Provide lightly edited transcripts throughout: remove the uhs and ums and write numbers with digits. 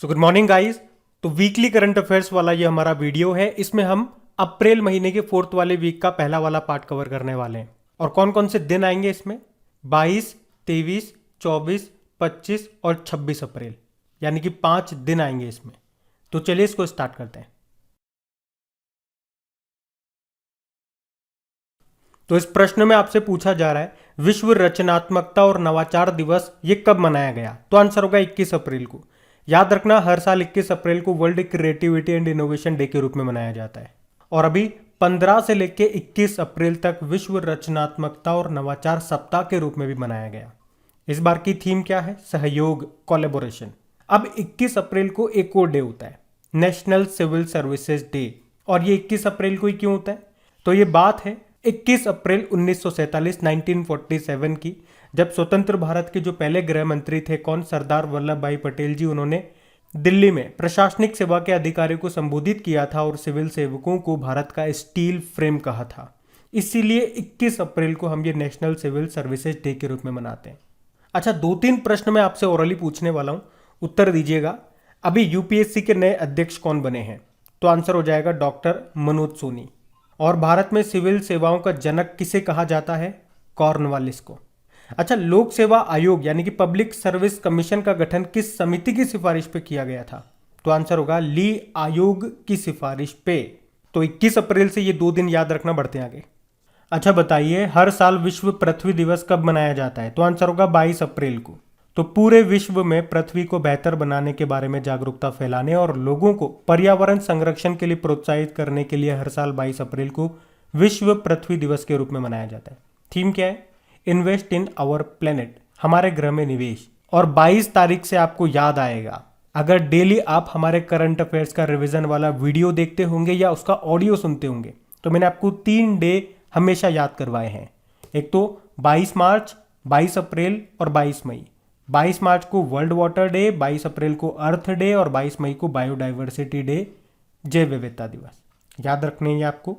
So good morning guys. तो weekly current affairs वाला ये हमारा वीडियो है। इसमें हम अप्रैल महीने के फोर्थ वाले वीक का पहला वाला पार्ट कवर करने वाले हैं। और कौन कौन से दिन आएंगे इसमें? 22, 23, 24, 25 और 26 अप्रैल, यानी कि 5 दिन आएंगे इसमें। तो चलिए इसको स्टार्ट करते हैं। तो इस प्रश्न में आपसे पूछा जा रहा है विश्व रचनात्मकता और नवाचार दिवस ये कब मनाया गया? तो आंसर होगा 21 अप्रैल को। याद रखना, हर साल 21 अप्रैल को world creativity and innovation day के रूप में मनाया जाता है। और अभी 15 से लेकर 21 अप्रैल तक विश्व रचनात्मकता और नवाचार सप्ताह के रूप में भी मनाया गया। इस बार की थीम क्या है? सहयोग, कोलैबोरेशन। अब 21 अप्रैल को एक और डे होता है, नेशनल सिविल सर्विसेज डे। और ये 21 अप्रैल को ही क्यों होता है? तो ये बात है 21 अप्रैल 1947 की, जब स्वतंत्र भारत के जो पहले गृह मंत्री थे, कौन? सरदार वल्लभ भाई पटेल जी। उन्होंने दिल्ली में प्रशासनिक सेवा के अधिकारियों को संबोधित किया था और सिविल सेवकों को भारत का स्टील फ्रेम कहा था। इसीलिए 21 अप्रैल को हम ये नेशनल सिविल सर्विसेज डे के रूप में मनाते हैं। अच्छा, 2-3 प्रश्न मैं आपसे ओरली पूछने वाला हूं, उत्तर दीजिएगा। अभी यूपीएससी के नए अध्यक्ष कौन बने हैं? तो आंसर हो जाएगा डॉक्टर मनोज सोनी। और भारत में सिविल सेवाओं का जनक किसे कहा जाता है? कॉर्नवालिस को। अच्छा, लोक सेवा आयोग यानी कि पब्लिक सर्विस कमीशन का गठन किस समिति की सिफारिश पे किया गया था? तो आंसर होगा ली आयोग की सिफारिश पे। तो 21 अप्रैल से ये 2 दिन याद रखना, बढ़ते हैं आगे। अच्छा बताइए, हर साल विश्व पृथ्वी दिवस कब मनाया जाता है? तो आंसर होगा 22 अप्रैल को। तो पूरे विश्व में पृथ्वी को बेहतर बनाने के बारे में जागरूकता फैलाने और लोगों को पर्यावरण संरक्षण के लिए प्रोत्साहित करने के लिए हर साल 22 अप्रैल को विश्व पृथ्वी दिवस के रूप में मनाया जाता है। थीम क्या है? इन्वेस्ट इन आवर प्लेनेट, हमारे ग्रह में निवेश। और 22 तारीख से आपको याद आएगा, अगर डेली आप हमारे करंट अफेयर्स का रिवीजन वाला वीडियो देखते होंगे या उसका ऑडियो सुनते होंगे, तो मैंने आपको 3 डे हमेशा याद करवाए हैं। एक तो 22 मार्च, 22 अप्रैल और 22 मई। 22 मार्च को वर्ल्ड वाटर डे, 22 अप्रैल को अर्थ डे और 22 मई को बायोडाइवर्सिटी डे, जैव विविधता दिवस। याद रखने हैं आपको।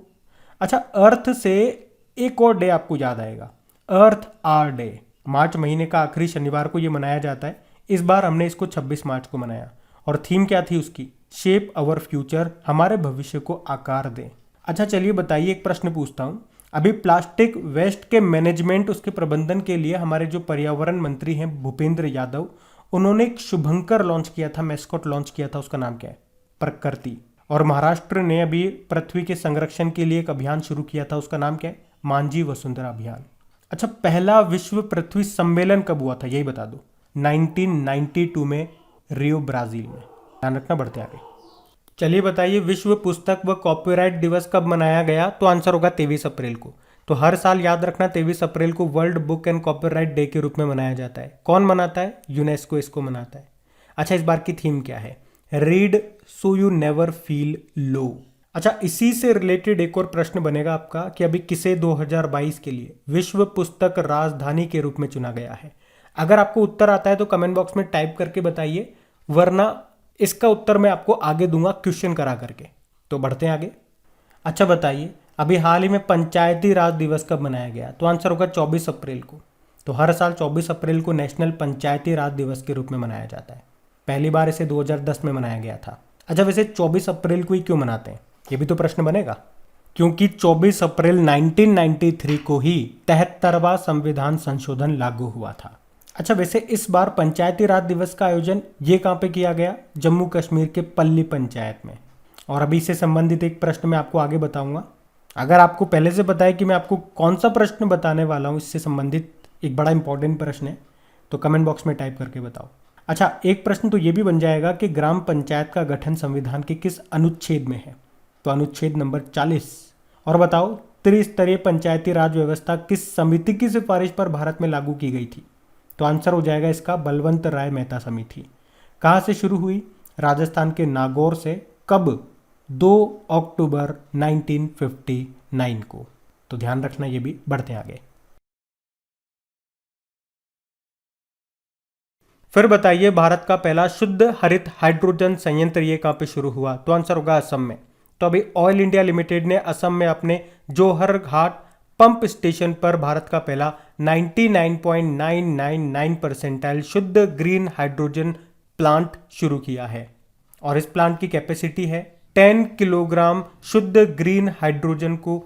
अच्छा, अर्थ से एक और डे आपको याद आएगा, अर्थ आर डे। मार्च महीने का आखिरी शनिवार को ये मनाया जाता है। इस बार हमने इसको 26 मार्च को मनाया। और थीम क्या थी उसकी? शेप अवर फ्यूचर, हमारे भविष्य को आकार दें। अच्छा चलिए बताइए, एक प्रश्न पूछता हूं। अभी प्लास्टिक वेस्ट के मैनेजमेंट, उसके प्रबंधन के लिए हमारे जो पर्यावरण मंत्री हैं भूपेंद्र यादव, उन्होंने एक शुभंकर लॉन्च किया था, मैस्कॉट लॉन्च किया था, उसका नाम क्या है? प्रकृति। और महाराष्ट्र ने अभी पृथ्वी के संरक्षण के लिए एक अभियान शुरू किया था, उसका नाम क्या है? मांझी वसुंधरा अभियान। अच्छा, पहला विश्व पृथ्वी सम्मेलन कब हुआ था, यही बता दो। 1992 में, रियो ब्राजील में। ध्यान रखना, बढ़ते आगे। चलिए बताइए, विश्व पुस्तक व कॉपीराइट दिवस कब मनाया गया? तो आंसर होगा 23 अप्रैल को। तो हर साल याद रखना, 23 अप्रैल को world book and copyright day के रूप में मनाया जाता है। कौन मनाता है? यूनेस्को इसको मनाता है। अच्छा, इस बार की थीम क्या है? Read so you never feel low. अच्छा, इसी से रिलेटेड एक और प्रश्न बनेगा आपका कि अभी किसे 2022 के लिए विश्व पुस्तक राजधानी के रूप में चुना गया है? अगर आपको उत्तर आता है तो कमेंट बॉक्स में टाइप करके बताइए, वरना इसका उत्तर मैं आपको आगे दूंगा क्वेश्चन करा करके। तो बढ़ते हैं आगे। अच्छा बताइए, अभी हाल ही में पंचायती राज दिवस कब मनाया गया? तो आंसर होगा 24 अप्रैल को। तो हर साल 24 अप्रैल को नेशनल पंचायती राज दिवस के रूप में मनाया जाता है। पहली बार इसे 2010 में मनाया गया था। अच्छा, वैसे 24 अप्रैल को ही क्यों मनाते हैं, ये भी तो प्रश्न बनेगा। क्योंकि 24 अप्रैल 1993 को ही 73वां संविधान संशोधन लागू हुआ था। अच्छा, वैसे इस बार पंचायती राज दिवस का आयोजन ये कहाँ पे किया गया? जम्मू कश्मीर के पल्ली पंचायत में। और अभी इससे संबंधित एक प्रश्न मैं आपको आगे बताऊंगा। अगर आपको पहले से पता है कि मैं आपको कौन सा प्रश्न बताने वाला हूँ, इससे संबंधित एक बड़ा इंपॉर्टेंट प्रश्न है, तो कमेंट बॉक्स में टाइप करके बताओ। अच्छा, एक प्रश्न तो ये भी बन जाएगा कि ग्राम पंचायत का गठन संविधान के किस अनुच्छेद में है? तो अनुच्छेद नंबर 40। और बताओ, त्रिस्तरीय पंचायती राज व्यवस्था किस समिति की सिफारिश पर भारत में लागू की गई थी? तो आंसर हो जाएगा इसका बलवंत राय मेहता समिति। कहाँ से शुरू हुई? राजस्थान के नागौर से। कब? 2 अक्टूबर 1959 को। तो ध्यान रखना ये भी। बढ़ते आगे। फिर बताइए, भारत का पहला शुद्ध हरित हाइड्रोजन संयंत्र ये कहाँ पे शुरू हुआ? तो आंसर होगा असम में। तो अभी ऑयल इंडिया लिमिटेड ने असम में अपने जोहर घाट पंप स्टेशन पर भारत का पहला 99.999 परसेंटाइल शुद्ध ग्रीन हाइड्रोजन प्लांट शुरू किया है और इस प्लांट की कैपेसिटी है 10 किलोग्राम शुद्ध ग्रीन हाइड्रोजन को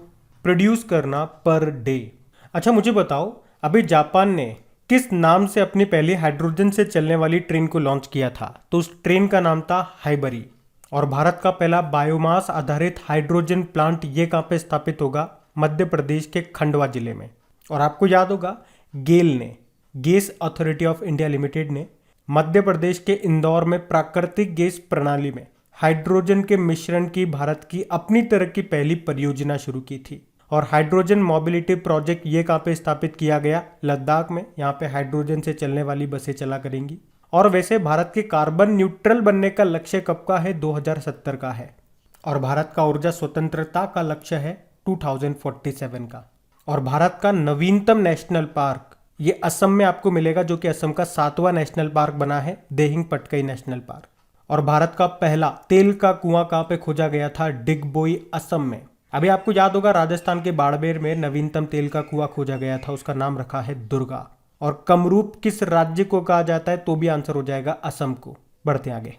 प्रोड्यूस करना पर डे। अच्छा मुझे बताओ, अभी जापान ने किस नाम से अपनी पहली हाइड्रोजन से चलने वाली ट्रेन को लॉन्च किया था? तो उस ट्रेन का नाम था हाइबरी। और भारत का पहला बायोमास आधारित हाइड्रोजन प्लांट ये कहाँ पे स्थापित होगा? मध्य प्रदेश के खंडवा जिले में। और आपको याद होगा गेल ने, gas authority of India limited ने मध्य प्रदेश के इंदौर में प्राकृतिक गैस प्रणाली में हाइड्रोजन के मिश्रण की भारत की अपनी तरह की पहली परियोजना शुरू की थी। और हाइड्रोजन मोबिलिटी प्रोजेक्ट ये कहाँ पे स्थापित किया गया? लद्दाख में। यहाँ पे हाइड्रोजन से चलने वाली बसें चला करेंगी। और वैसे भारत के कार्बन न्यूट्रल बनने का लक्ष्य कब का है? 2070 का है। और भारत का ऊर्जा स्वतंत्रता का लक्ष्य है 2047 का। और भारत का नवीनतम नेशनल पार्क ये असम में आपको मिलेगा, जो कि असम का 7वां नेशनल पार्क बना है, देहिंग पटकई नेशनल पार्क। और भारत का पहला तेल का कुआं कहाँ पे खोजा गया था? डिगबोई, असम में। अभी आपको याद होगा राजस्थान के बाड़मेर में नवीनतम तेल का कुआं खोजा गया था, उसका नाम रखा है दुर्गा। और कमरूप किस राज्य को कहा जाता है? तो भी आंसर हो जाएगा असम को। बढ़ते आगे।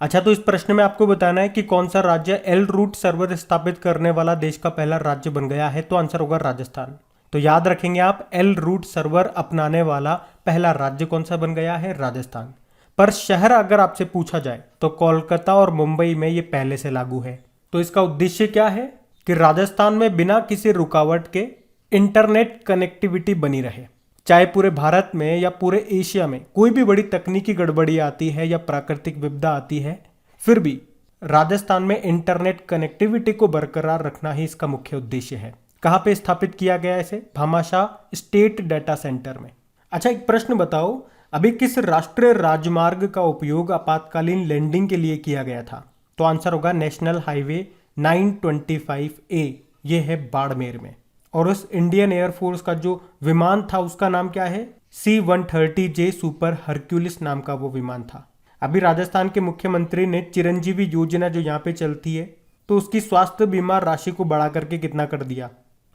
अच्छा, तो इस प्रश्न में आपको बताना है कि कौन सा राज्य एल रूट सर्वर स्थापित करने वाला देश का पहला राज्य बन गया है? तो आंसर होगा राजस्थान। तो याद रखेंगे आप, एल रूट सर्वर अपनाने वाला पहला राज्य कौन सा बन गया है? राजस्थान। पर शहर अगर आपसे पूछा जाए तो कोलकाता और मुंबई में ये पहले से लागू है। तो इसका उद्देश्य क्या है? कि राजस्थान में बिना किसी रुकावट के इंटरनेट कनेक्टिविटी बनी रहे। चाहे पूरे भारत में या पूरे एशिया में कोई भी बड़ी तकनीकी गड़बड़ी आती है या प्राकृतिक विपदा आती है, फिर भी राजस्थान में इंटरनेट कनेक्टिविटी को बरकरार रखना ही इसका मुख्य उद्देश्य है। कहाँ पे स्थापित किया गया इसे? भामाशाह स्टेट डाटा सेंटर में। अच्छा, एक प्रश्न बताओ, अभी किस राष्ट्रीय राजमार्ग का उपयोग आपातकालीन लैंडिंग के लिए किया गया था? तो आंसर होगा नेशनल हाईवे 925A। ये है बाड़मेर में। और उस इंडियन एयरफोर्स का जो विमान था उसका नाम क्या है? C-130J सुपर हरक्यूलिस नाम का वो विमान था। अभी राजस्थान के मुख्यमंत्री ने चिरंजीवी योजना जो यहाँ पे चलती है, तो उसकी स्वास्थ्य बीमा राशि को बढ़ा करके कितना कर दिया?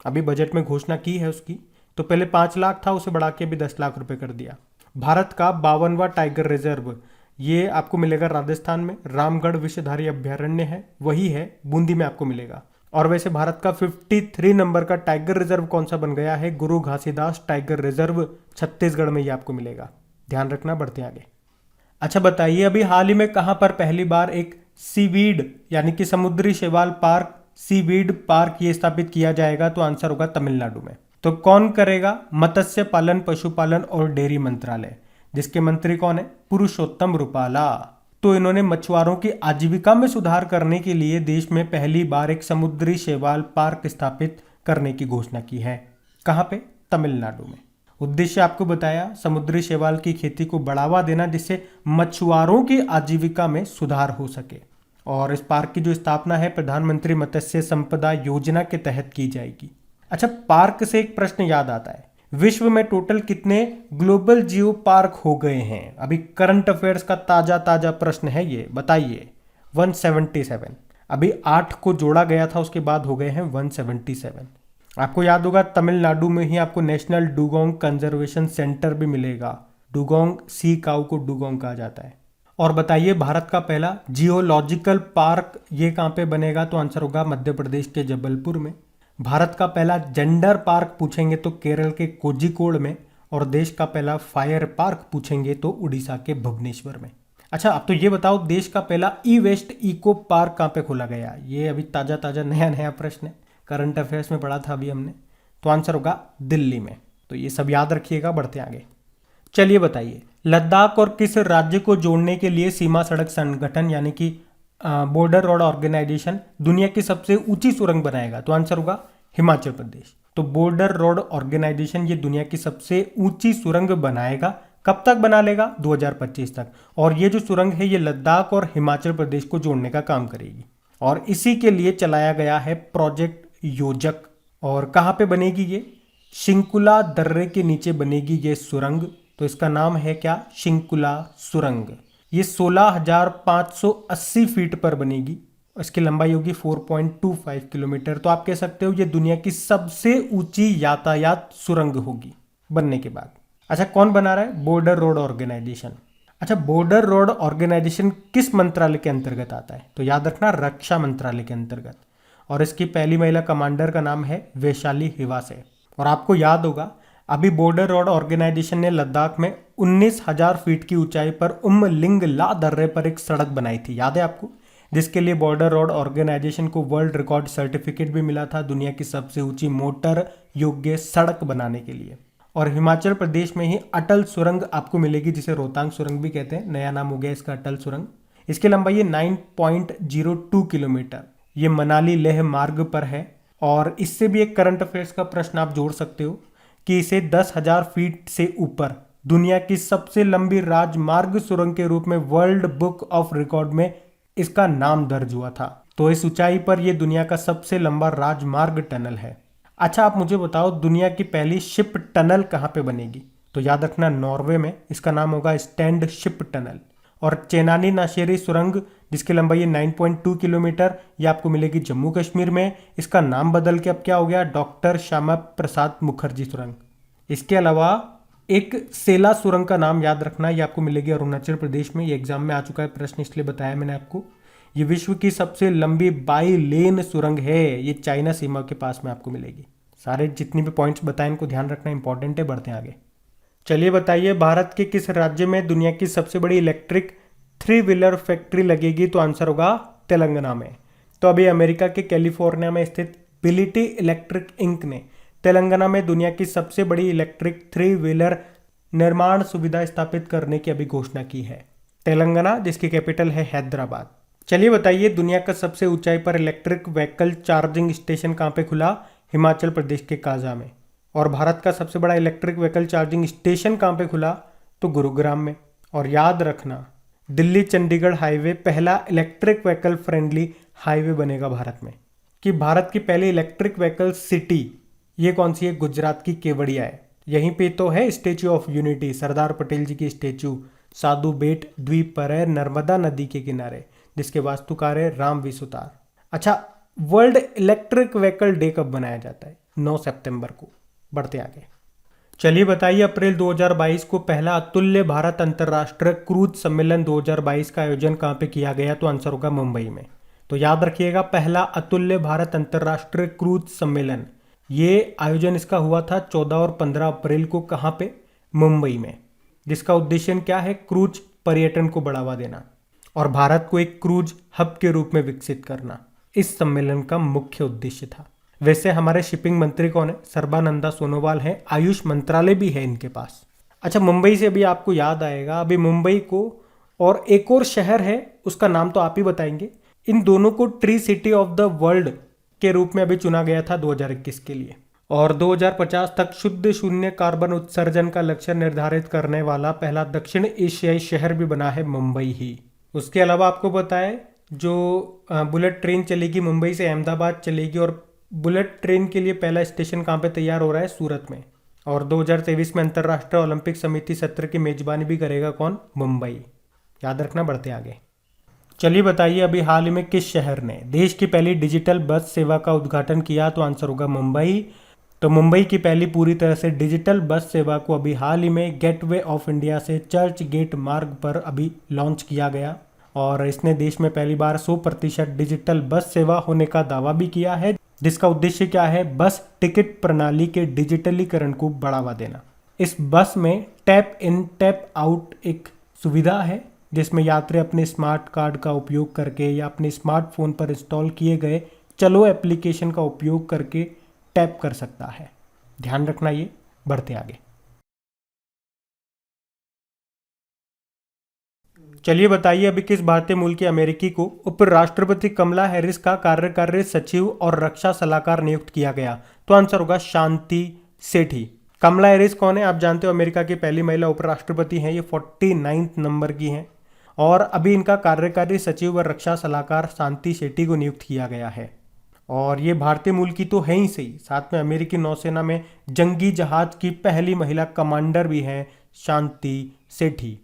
अभी बजट में घोषणा की है उसकी। तो पहले 5 लाख था, उसे बढ़ा के अभी 10 लाख रुपए कर दिया। भारत का 52वां टाइगर रिजर्व ये आपको मिलेगा राजस्थान में। रामगढ़ विषधारी अभ्यारण्य है, वही है, बूंदी में आपको मिलेगा। और वैसे भारत का 53 नंबर का टाइगर रिजर्व कौन सा बन गया है? गुरु घासीदास टाइगर रिजर्व, छत्तीसगढ़ में ये आपको मिलेगा। ध्यान रखना। बढ़ते आगे। अच्छा बताइए, अभी हाल ही में कहां पर पहली बार एक सीवीड यानी कि समुद्री शैवाल पार्क, सीवीड पार्क ये स्थापित किया जाएगा? तो आंसर होगा तमिलनाडु में। तो कौन करेगा? मत्स्य पालन, पशुपालन और डेयरी मंत्रालय, जिसके मंत्री कौन है? पुरुषोत्तम रूपाला। तो इन्होंने मछुआरों की आजीविका में सुधार करने के लिए देश में पहली बार एक समुद्री शैवाल पार्क स्थापित करने की घोषणा की है। कहाँ पे? तमिलनाडु में। उद्देश्य आपको बताया, समुद्री शैवाल की खेती को बढ़ावा देना, जिससे मछुआरों की आजीविका में सुधार हो सके। और इस पार्क की जो स्थापना है प्रधानमंत्री मत्स्य संपदा योजना के तहत की जाएगी। अच्छा, पार्क से एक प्रश्न याद आता है, विश्व में टोटल कितने ग्लोबल जियो पार्क हो गए हैं? अभी करंट अफेयर्स का ताजा प्रश्न है ये, बताइए। 177। अभी 8 को जोड़ा गया था, उसके बाद हो गए हैं 177। आपको याद होगा तमिलनाडु में ही आपको नेशनल डुगोंग कंजर्वेशन सेंटर भी मिलेगा। डुगोंग सी काऊ को डुगोंग कहा जाता है। और बताइए, भारत का पहला जियोलॉजिकल पार्क ये कहाँ पे बनेगा? तो आंसर होगा मध्य प्रदेश के जबलपुर में। भारत का पहला जेंडर पार्क पूछेंगे तो केरल के कोझिकोड में। और देश का पहला फायर पार्क पूछेंगे तो उड़ीसा के भुवनेश्वर में। अच्छा, अब तो ये बताओ, देश का पहला ई वेस्ट इको पार्क कहाँ पे खोला गया? ये अभी ताजा नया प्रश्न है, करंट अफेयर्स में पढ़ा था अभी हमने। तो आंसर होगा दिल्ली में। तो ये सब याद रखिएगा। बढ़ते आगे। चलिए बताइए, लद्दाख और किस राज्य को जोड़ने के लिए सीमा सड़क संगठन यानी कि बॉर्डर रोड ऑर्गेनाइजेशन दुनिया की सबसे ऊंची सुरंग बनाएगा? तो आंसर होगा हिमाचल प्रदेश। तो बॉर्डर रोड ऑर्गेनाइजेशन ये दुनिया की सबसे ऊंची सुरंग बनाएगा। कब तक बना लेगा? 2025 तक। और ये जो सुरंग है ये लद्दाख और हिमाचल प्रदेश को जोड़ने का काम करेगी। और इसी के लिए चलाया गया है प्रोजेक्ट योजक। और कहाँ पे बनेगी ये? शिंकुला दर्रे के नीचे बनेगी ये सुरंग। तो इसका नाम है क्या? शिंकुला सुरंग। ये 16,580 फीट पर बनेगी। इसकी लंबाई होगी 4.25 किलोमीटर। तो आप कह सकते हो ये दुनिया की सबसे ऊंची यातायात सुरंग होगी बनने के बाद। अच्छा, कौन बना रहा है? Border Road Organisation. अच्छा, बॉर्डर रोड ऑर्गेनाइजेशन किस मंत्रालय के अंतर्गत आता है? तो याद रखना, रक्षा मंत्रालय के अंतर्गत। और इसकी पहली महिला कमांडर का नाम है वैशाली हिवासे। और आपको याद होगा, अभी बॉर्डर रोड ऑर्गेनाइजेशन ने लद्दाख में 19,000 फीट की ऊंचाई पर उमलिंग ला दर्रे पर एक सड़क बनाई थी, याद है आपको? जिसके लिए बॉर्डर रोड ऑर्गेनाइजेशन को वर्ल्ड रिकॉर्ड सर्टिफिकेट भी मिला था दुनिया की सबसे ऊंची मोटर योग्य सड़क बनाने के लिए। और हिमाचल प्रदेश में ही अटल सुरंग आपको मिलेगी, जिसे रोहतांग सुरंग भी कहते हैं, नया नाम हो गया इसका अटल सुरंग। इसकी लंबाई है 9.02 किलोमीटर। ये मनाली लेह मार्ग पर है। और इससे भी एक करंट अफेयर्स का प्रश्न आप जोड़ सकते हो कि इसे 10,000 फीट से ऊपर दुनिया की सबसे लंबी राजमार्ग सुरंग के रूप में वर्ल्ड बुक ऑफ रिकॉर्ड में इसका नाम दर्ज हुआ था। तो इस ऊंचाई पर यह दुनिया का सबसे लंबा राजमार्ग टनल है। अच्छा, आप मुझे बताओ, दुनिया की पहली शिप टनल कहाँ पे बनेगी? तो याद रखना, नॉर्वे में। इसका नाम होगा स्टैंड शिप टनल। और चेनानी नाशेरी सुरंग, जिसकी लंबाई है 9.2 किलोमीटर, ये आपको मिलेगी जम्मू कश्मीर में। इसका नाम बदल के अब क्या हो गया? डॉक्टर श्यामा प्रसाद मुखर्जी सुरंग। इसके अलावा एक सेला सुरंग का नाम याद रखना, ये आपको मिलेगी अरुणाचल प्रदेश में। ये एग्जाम में आ चुका है प्रश्न, इसलिए बताया मैंने आपको। ये विश्व की सबसे लंबी बाई लेन सुरंग है, ये चाइना सीमा के पास में आपको मिलेगी। सारे जितनी भी पॉइंट्स बताए इनको ध्यान रखना इंपॉर्टेंट है। बढ़ते हैं आगे। चलिए बताइए, भारत के किस राज्य में दुनिया की सबसे बड़ी इलेक्ट्रिक 3 व्हीलर फैक्ट्री लगेगी? तो आंसर होगा तेलंगाना में। तो अभी अमेरिका के कैलिफोर्निया में स्थित बिलिटी इलेक्ट्रिक इंक ने तेलंगाना में दुनिया की सबसे बड़ी इलेक्ट्रिक 3 व्हीलर निर्माण सुविधा स्थापित करने की अभी घोषणा की है। तेलंगाना, जिसकी कैपिटल है हैदराबाद। चलिए बताइए, दुनिया का सबसे ऊंचाई पर इलेक्ट्रिक व्हीकल चार्जिंग स्टेशन कहाँ पे खुला? हिमाचल प्रदेश के काजा में। और भारत का सबसे बड़ा इलेक्ट्रिक व्हीकल चार्जिंग स्टेशन कहाँ पे खुला? तो गुरुग्राम में। और याद रखना, दिल्ली चंडीगढ़ हाईवे पहला इलेक्ट्रिक व्हीकल फ्रेंडली हाईवे बनेगा भारत में। कि भारत की पहली इलेक्ट्रिक व्हीकल सिटी ये कौन सी है? गुजरात की केवड़िया है। यहीं पे तो है statue of unity, Sardar Patel जी की स्टेच्यू, साधु बेट द्वीप पर है, नर्मदा नदी के किनारे, जिसके वास्तुकार है राम विसुतार। अच्छा, वर्ल्ड इलेक्ट्रिक व्हीकल डे कब मनाया जाता है? 9 सितंबर को। बढ़ते आगे। चलिए बताइए, अप्रैल 2022 को पहला अतुल्य भारत अंतर्राष्ट्रीय क्रूज सम्मेलन 2022 का आयोजन कहाँ पे किया गया? तो आंसर होगा मुंबई में। तो याद रखिएगा, पहला अतुल्य भारत अंतर्राष्ट्रीय क्रूज सम्मेलन, ये आयोजन इसका हुआ था 14 और 15 अप्रैल को। कहाँ पे? मुंबई में। जिसका उद्देश्य क्या है? क्रूज पर्यटन को बढ़ावा देना और भारत को एक क्रूज हब के रूप में विकसित करना, इस सम्मेलन का मुख्य उद्देश्य था। वैसे हमारे शिपिंग मंत्री कौन है? सर्बानंदा सोनोवाल है। आयुष मंत्रालय भी है इनके पास। अच्छा, मुंबई से अभी आपको याद आएगा, अभी मुंबई को और एक और शहर है, उसका नाम तो आप ही बताएंगे। इन दोनों को tree city of the world के रूप में अभी चुना गया था 2021 के लिए। और 2050 तक शुद्ध शून्य कार्बन उत्सर्जन का लक्ष्य निर्धारित करने वाला पहला दक्षिण एशियाई शहर भी बना है मुंबई ही। उसके अलावा आपको पता है, जो बुलेट ट्रेन चलेगी मुंबई से अहमदाबाद चलेगी, और बुलेट ट्रेन के लिए पहला स्टेशन कहाँ पे तैयार हो रहा है? सूरत में। और 2023 में अंतर्राष्ट्रीय ओलंपिक समिति सत्र की मेजबानी भी करेगा कौन? मुंबई। याद रखना। बढ़ते आगे। चलिए बताइए, अभी हाल ही में किस शहर ने देश की पहली डिजिटल बस सेवा का उद्घाटन किया? तो आंसर होगा मुंबई। तो मुंबई की पहली पूरी तरह से डिजिटल बस सेवा को अभी हाल ही में गेटवे ऑफ इंडिया से चर्च गेट मार्ग पर अभी लॉन्च किया गया। और इसने देश में पहली बार 100% डिजिटल बस सेवा होने का दावा भी किया है, जिसका उद्देश्य क्या है? बस टिकट प्रणाली के डिजिटलीकरण को बढ़ावा देना। इस बस में टैप इन टैप आउट एक सुविधा है, जिसमें यात्री अपने स्मार्ट कार्ड का उपयोग करके या अपने स्मार्टफोन पर इंस्टॉल किए गए चलो एप्लीकेशन का उपयोग करके टैप कर सकता है। ध्यान रखना ये। बढ़ते आगे। चलिए बताइए, अभी किस भारतीय मूल की अमेरिकी को उपराष्ट्रपति कमला हैरिस का कार्यकारी सचिव और रक्षा सलाहकार नियुक्त किया गया? तो आंसर होगा शांति सेठी। कमला हैरिस कौन है? आप जानते हो, अमेरिका की पहली महिला उपराष्ट्रपति हैं। ये 49 नंबर की हैं। और अभी इनका कार्यकारी सचिव और रक्षा सलाहकार शांति सेठी को नियुक्त किया गया है। और ये भारतीय मूल की तो है ही सही, साथ में अमेरिकी नौसेना में जंगी जहाज की पहली महिला कमांडर भी हैं शांति सेठी।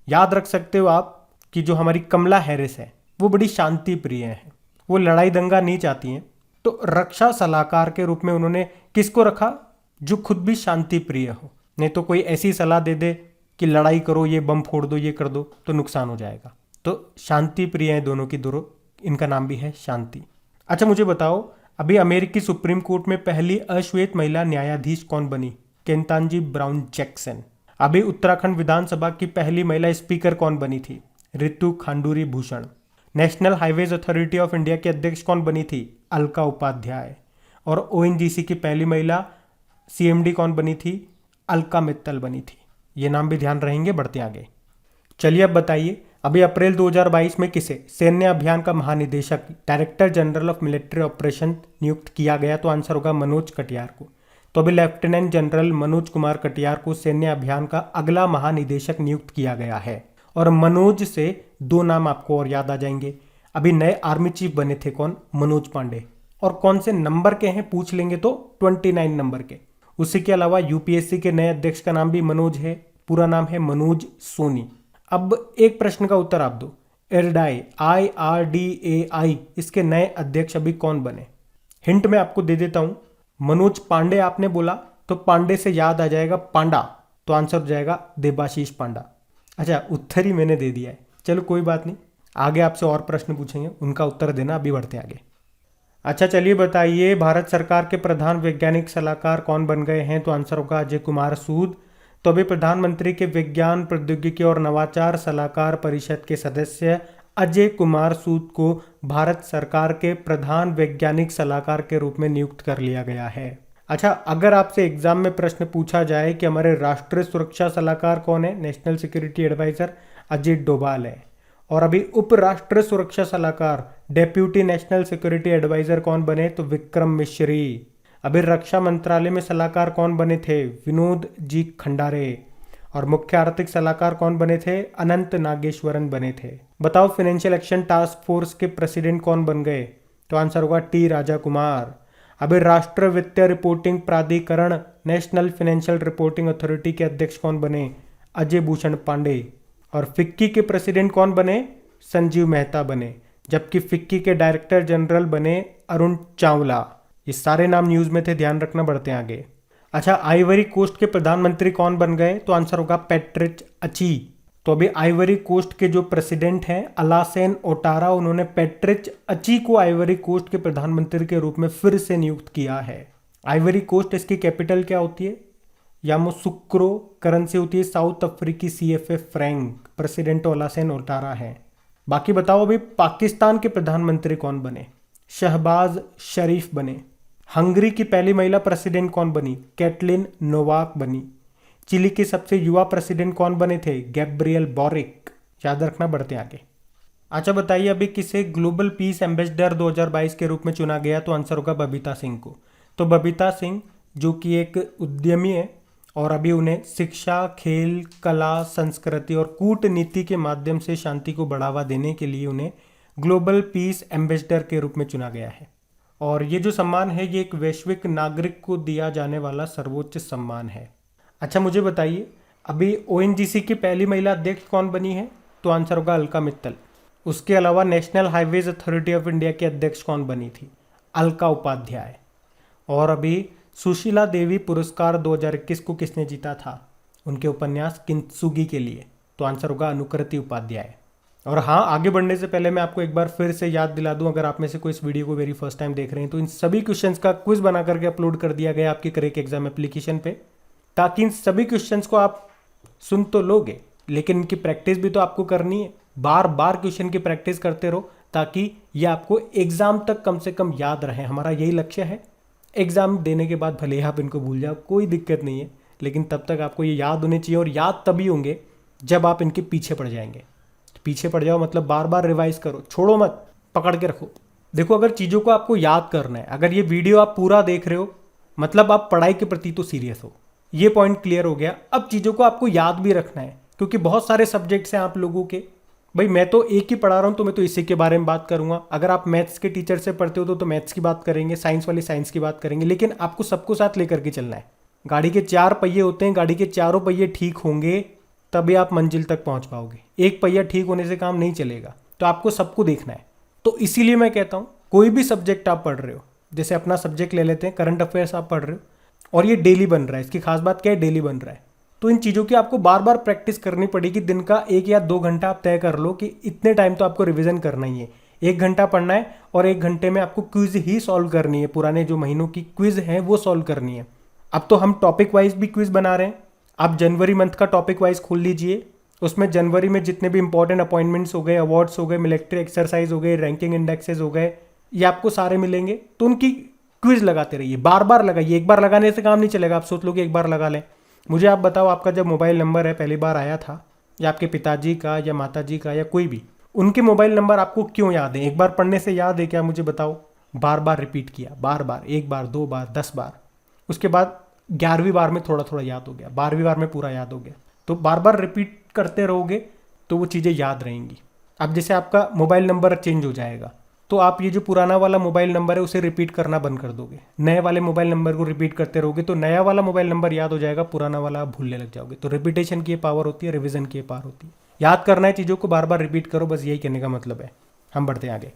याद रख सकते हो आप कि जो हमारी कमला हैरिस है वो बड़ी शांति प्रिय है, वो लड़ाई दंगा नहीं चाहती हैं। तो रक्षा सलाहकार के रूप में उन्होंने किसको रखा? जो खुद भी शांति प्रिय हो। नहीं तो कोई ऐसी सलाह दे दे कि लड़ाई करो, ये बम फोड़ दो, ये कर दो, तो नुकसान हो जाएगा। तो शांति प्रिय है दोनों की दोनों, इनका नाम भी है शांति। अच्छा मुझे बताओ, अभी अमेरिकी सुप्रीम कोर्ट में पहली अश्वेत महिला न्यायाधीश कौन बनी? केंतांजी ब्राउन जैक्सन। अभी उत्तराखंड विधानसभा की पहली महिला स्पीकर कौन बनी थी? Ritu Khanduri Bhushan. National Highways Authority of India की अध्यक्ष कौन बनी थी? अलका उपाध्याय। और ओएनजीसी की पहली महिला सीएमडी कौन बनी थी? अलका मित्तल बनी थी। ये नाम भी ध्यान रहेंगे, बढ़ते आगे। चलिए अब बताइए, अभी अप्रैल 2022 में किसे सैन्य अभियान का महानिदेशक, director general of military operation नियुक्त किया गया? तो आंसर होगा मनोज कटियार को। तो अभी लेफ्टिनेंट जनरल मनोज कुमार कटियार को सैन्य अभियान का अगला महानिदेशक नियुक्त किया गया है। और मनोज से दो नाम आपको और याद आ जाएंगे। अभी नए आर्मी चीफ बने थे कौन? मनोज पांडे। और कौन से नंबर के हैं पूछ लेंगे तो 29 नंबर के। उसी के अलावा यूपीएससी के नए अध्यक्ष का नाम भी मनोज है, पूरा नाम है मनोज सोनी। अब एक प्रश्न का उत्तर आप दो, इरडाई IRDAI इसके नए अध्यक्ष अभी कौन बने? हिंट मैं आपको दे देता हूं, मनोज पांडे आपने बोला तो पांडे से याद आ जाएगा पांडा, तो आंसर हो जाएगा देबाशीष पांडा। अच्छा उत्तर ही मैंने दे दिया है, चलो कोई बात नहीं, आगे आपसे और प्रश्न पूछेंगे, उनका उत्तर देना। अभी बढ़ते आगे। अच्छा चलिए बताइए, भारत सरकार के प्रधान वैज्ञानिक सलाहकार कौन बन गए हैं? तो आंसर होगा अजय कुमार सूद। तो अभी प्रधानमंत्री के विज्ञान प्रौद्योगिकी और नवाचार सलाहकार परिषद के सदस्य अजय कुमार सूद को भारत सरकार के प्रधान वैज्ञानिक सलाहकार के रूप में नियुक्त कर लिया गया है। अच्छा अगर आपसे एग्जाम में प्रश्न पूछा जाए कि हमारे राष्ट्रीय सुरक्षा सलाहकार कौन है, national security adviser Ajit Doval है। और अभी उप राष्ट्रीय सुरक्षा सलाहकार डेप्यूटी नेशनल सिक्योरिटी एडवाइजर कौन बने? तो विक्रम मिश्री। अभी रक्षा मंत्रालय में सलाहकार कौन बने थे? विनोद जी खंडारे। और मुख्य आर्थिक सलाहकार कौन बने थे? अनंत नागेश्वरन बने थे। बताओ फाइनेंशियल एक्शन टास्क फोर्स के प्रेसिडेंट कौन बन गए? तो आंसर होगा टी राजा कुमार। अभी राष्ट्रीय वित्तीय रिपोर्टिंग प्राधिकरण नेशनल फाइनेंशियल रिपोर्टिंग अथॉरिटी के अध्यक्ष कौन बने? अजय भूषण पांडे। और फिक्की के प्रेसिडेंट कौन बने? संजीव मेहता बने। जबकि फिक्की के डायरेक्टर जनरल बने अरुण चावला। ये सारे नाम न्यूज में थे, ध्यान रखना, बढ़ते हैं आगे। अच्छा आइवरी कोस्ट के प्रधानमंत्री कौन बन गए? तो आंसर होगा पैट्रिच अची। तो अभी आइवरी कोस्ट के जो प्रेसिडेंट हैं अलासेन ओटारा, उन्होंने पैट्रिच अची को आइवरी कोस्ट के प्रधानमंत्री के रूप में फिर से नियुक्त किया है। आइवरी कोस्ट इसकी कैपिटल क्या होती है? यामोसुक्रो। करेंसी होती है साउथ अफ्रीकी CFA फ्रैंक। प्रेसिडेंट ओलासेन ओटारा है। बाकी बताओ अभी पाकिस्तान के प्रधानमंत्री कौन बने? शहबाज शरीफ बने। हंगरी की पहली महिला प्रेसिडेंट कौन बनी? कैटलिन नोवाक बनी। चिली के सबसे युवा प्रेसिडेंट कौन बने थे? Gabriel boric. याद रखना, बढ़ते आगे। अच्छा बताइए अभी किसे ग्लोबल पीस एम्बेसडर 2022 के रूप में चुना गया? तो आंसर होगा बबीता सिंह को। तो बबीता सिंह जो कि एक उद्यमी है और अभी उन्हें शिक्षा, खेल, कला, संस्कृति और कूटनीति के माध्यम से शांति को बढ़ावा देने के लिए उन्हें ग्लोबल पीस एम्बेसडर के रूप में चुना गया है। और ये जो सम्मान है ये एक वैश्विक नागरिक को दिया जाने वाला सर्वोच्च सम्मान है। अच्छा मुझे बताइए अभी ONGC की पहली महिला अध्यक्ष कौन बनी है? तो आंसर होगा अलका मित्तल। उसके अलावा national Highways Authority of India की अध्यक्ष कौन बनी थी? अलका उपाध्याय। और अभी सुशीला देवी पुरस्कार 2021 को किसने जीता था? उनके उपन्यास किंत्सुगी के लिए। तो आंसर होगा अनुकृति उपाध्याय। और हाँ, आगे बढ़ने से पहले मैं आपको एक बार फिर से याद दिला दूं, अगर आप में से कोई इस वीडियो को वेरी फर्स्ट टाइम देख रहे हैं तो इन सभी क्वेश्चंस का क्विज बना करके अपलोड कर दिया गया आपकी क्रैक एग्जाम एप्लीकेशन पे, ताकि इन सभी क्वेश्चंस को आप सुन तो लोगे लेकिन इनकी प्रैक्टिस भी तो आपको करनी है। बार बार क्वेश्चन की प्रैक्टिस करते रहो ताकि ये आपको एग्जाम तक कम से कम याद रहे। हमारा यही लक्ष्य है। एग्जाम देने के बाद भले ही आप इनको भूल जाओ, कोई दिक्कत नहीं है, लेकिन तब तक आपको ये याद होने चाहिए। और याद तभी होंगे जब आप इनके पीछे पड़ जाएंगे। पीछे पड़ जाओ मतलब बार बार रिवाइज करो, छोड़ो मत, पकड़ के रखो। देखो अगर चीज़ों को आपको याद करना है, अगर ये वीडियो आप पूरा देख रहे हो मतलब आप पढ़ाई के प्रति तो सीरियस हो। ये पॉइंट क्लियर हो गया। अब चीज़ों को आपको याद भी रखना है क्योंकि बहुत सारे सब्जेक्ट्स हैं आप लोगों के। भाई मैं तो एक ही पढ़ा रहा हूँ तो मैं तो इसी के बारे में बात करूंगा। अगर आप मैथ्स के टीचर से पढ़ते हो तो मैथ्स की बात करेंगे, साइंस वाले साइंस की बात करेंगे, लेकिन आपको सबको साथ लेकर के चलना है। गाड़ी के 4 पहिए होते हैं, गाड़ी के चारों पहिए ठीक होंगे तभी आप मंजिल तक पहुंच पाओगे। एक पहिया ठीक होने से काम नहीं चलेगा, तो आपको सबको देखना है। तो इसीलिए मैं कहता हूँ कोई भी सब्जेक्ट आप पढ़ रहे हो, जैसे अपना सब्जेक्ट ले लेते हैं करंट अफेयर्स आप पढ़ रहे हो और ये डेली बन रहा है, इसकी खास बात क्या है, डेली बन रहा है, तो इन चीज़ों की आपको बार बार प्रैक्टिस करनी पड़ेगी। दिन का 1 या 2 घंटा आप तय कर लो कि इतने टाइम तो आपको रिवीजन करना ही है। 1 घंटा पढ़ना है और 1 घंटे में आपको क्विज ही सॉल्व करनी है, पुराने जो महीनों की क्विज है वो सॉल्व करनी है। अब तो हम टॉपिक वाइज भी क्विज बना रहे हैं। आप जनवरी मंथ का टॉपिक वाइज खोल लीजिए, उसमें जनवरी में जितने भी इंपॉर्टेंट अपॉइंटमेंट्स हो गए, अवार्ड्स हो गए, मिलिट्री एक्सरसाइज हो गए, रैंकिंग इंडेक्सेस हो गए, ये आपको सारे मिलेंगे। तो उनकी क्विज लगाते रहिए, बार बार लगाइए। एक बार लगाने से काम नहीं चलेगा। आप सोच लो कि एक बार लगा लें। मुझे आप बताओ, आपका जब मोबाइल नंबर है पहली बार आया था, या आपके पिताजी का या माताजी का या कोई भी, उनके मोबाइल नंबर आपको क्यों याद है? एक बार पढ़ने से याद है क्या? मुझे बताओ। बार बार रिपीट किया, बार बार, 1 बार, 2 बार, 10 बार। उसके बाद 11वीं बार में थोड़ा थोड़ा याद हो गया, 12वीं बार में पूरा याद हो गया। तो बार बार रिपीट करते रहोगे तो वो चीज़ें याद रहेंगी। अब जैसे आपका मोबाइल नंबर चेंज हो जाएगा, तो आप ये जो पुराना वाला मोबाइल नंबर है उसे रिपीट करना बंद कर दोगे। नए वाले मोबाइल नंबर को रिपीट करते रहोगे तो नया वाला मोबाइल नंबर याद हो जाएगा, पुराना वाला आप भूलने लग जाओगे। तो रिपीटेशन की पावर होती है, रिवीजन की पावर होती है। याद करना है चीज़ों को, बार बार रिपीट करो, बस यही कहने का मतलब है। हम बढ़ते हैं आगे।